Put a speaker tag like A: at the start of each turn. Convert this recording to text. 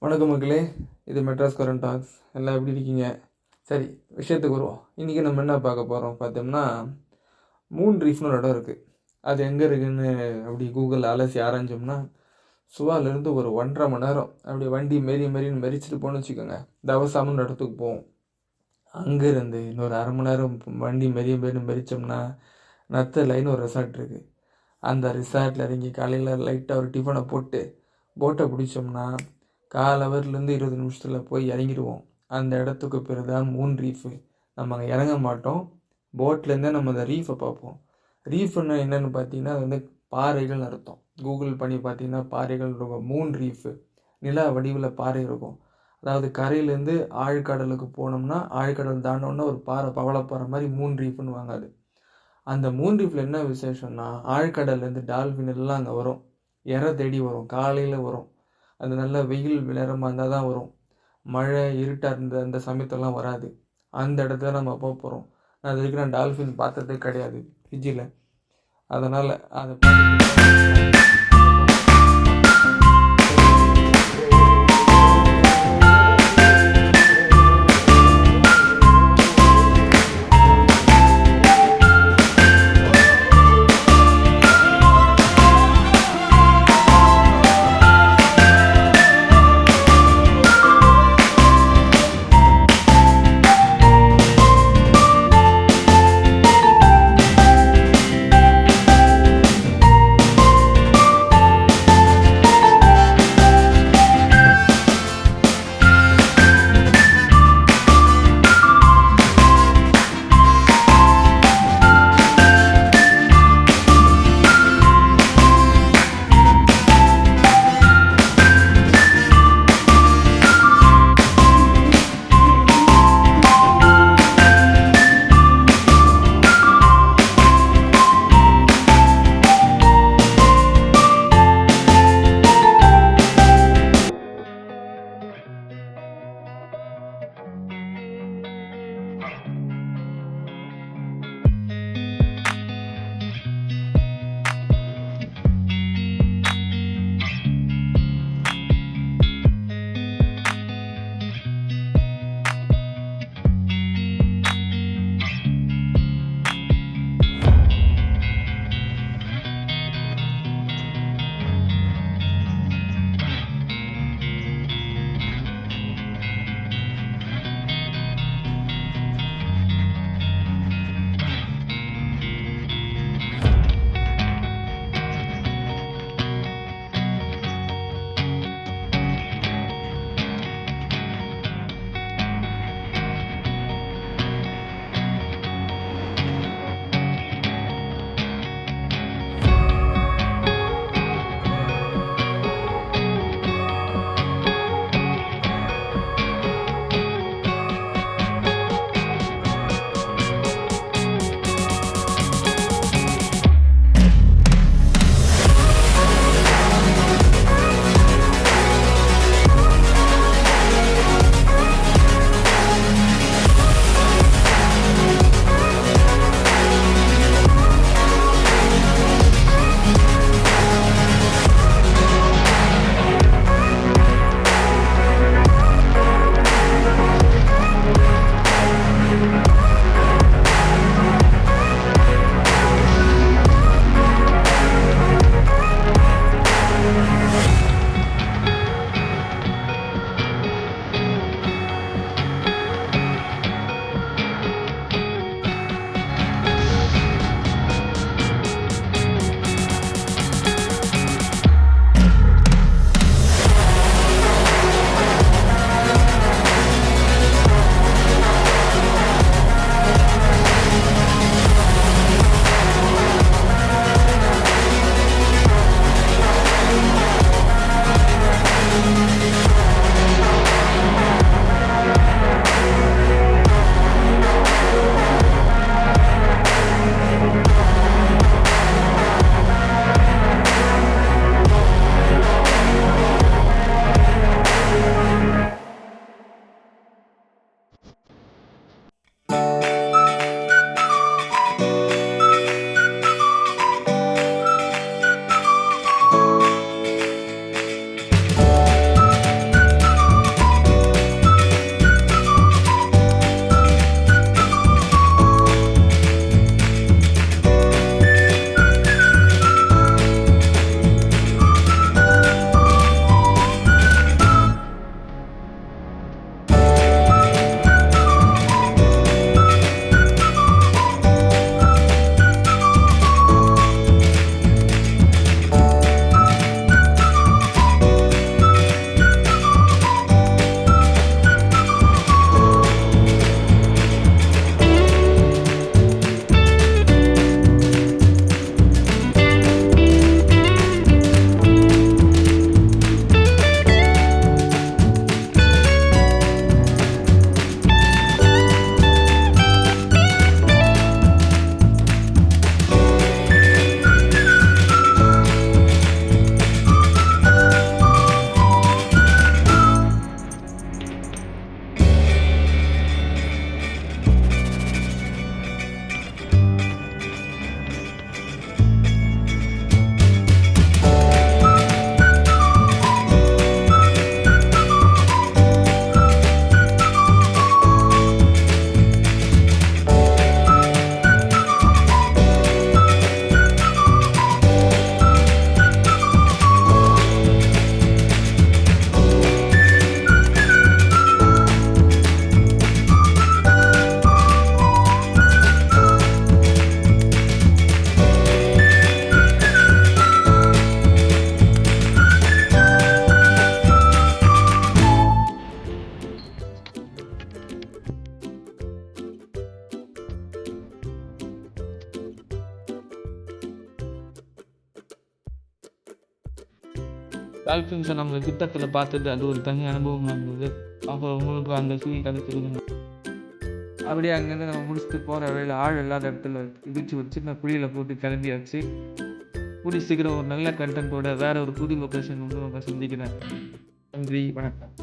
A: வணக்கம் மக்களே, இது மெட்ராஸ்காரன் டாக்ஸ். எல்லாம் எப்படி இருக்கீங்க? சரி, விஷயத்துக்கு வருவோம். இன்றைக்கி நம்ம என்ன பார்க்க போகிறோம் பார்த்தோம்னா, மூன் ரீஃப்னு ஒரு இடம் இருக்குது. அது எங்கே இருக்குதுன்னு அப்படி கூகுளில் அலசி ஆராய்ஞ்சோம்னா, சுவாலேருந்து ஒரு 1.5 மணி நேரம் அப்படி வண்டி மெரின்னு மெரிச்சிட்டு போகணும்னு வச்சுக்கோங்க. தவசாமன்னு இடத்துக்கு போவோம். அங்கேருந்து இன்னொரு 1/2 மணி நேரம் வண்டி மெரின்னு மெரிச்சோம்னா, நத்தலைன்னு ஒரு ரெசார்ட் இருக்குது. அந்த ரிசார்ட்டில் இறங்கி காலையில் லைட்டாக ஒரு டிஃபனை போட்டு போட்டை பிடிச்சோம்னா 1/4 ஹவர்லேருந்து 20 நிமிஷத்தில் போய் இறங்கிடுவோம். அந்த இடத்துக்கு பேர் தான் மூன் ரீஃபு. நம்ம அங்கே இறங்க மாட்டோம், போட்லேருந்தே நம்ம அந்த ரீஃபை பார்ப்போம். ரீஃப்னா என்னென்னு பார்த்தீங்கன்னா, அது வந்து பாறைகள்னு அர்த்தம். கூகுள் பண்ணி பார்த்தீங்கன்னா பாறைகள் இருக்கும். மூன் ரீஃபு நிலா வடிவில் பாறை இருக்கும். அதாவது கரையிலேருந்து ஆழ்கடலுக்கு போனோம்னா, ஆழ்கடல் தாண்டோன்னா ஒரு பாறை, பவளப்பாறை மாதிரி மூன் ரீஃப்னு வாங்காது. அந்த மூன் ரீஃபில் என்ன விசேஷம்னா, ஆழ்கடல்லேருந்து டால்ஃபின் எல்லாம் அங்கே வரும். இறை தேடி வரும், காலையில் வரும். அது நல்லா வெயில் நேரமாக இருந்தால் தான் வரும். மழை இருட்டாக இருந்த அந்த சமயத்தெல்லாம் வராது. அந்த இடத்துல நம்ம போகிறோம். நான் அது வரைக்கும் டால்ஃபின் பார்த்ததே கிடையாது ஃபிஜியில். அதனால் அதை
B: டால்ஃபின்ஸை நம்ம கிட்டத்தில் பார்த்தது அது ஒரு தனி அனுபவமாக இருந்தது. அப்போ உங்களுக்கு அந்த ஃபீல் கிடைச்சிருக்குங்க. அப்படியே அங்கேருந்து நம்ம முடிச்சுட்டு போகிற வழியில் ஆள் இல்லாத இடத்துல இடிச்சு ஒரு சின்ன குழியில் போட்டு கிளம்பியாச்சு. கூடி சீக்கிரம் ஒரு நல்ல கண்டென்ட்டோட வேறு ஒரு புது லொக்கேஷன் வந்து நம்ம சந்திக்கிறேன். நன்றி, வணக்கம்.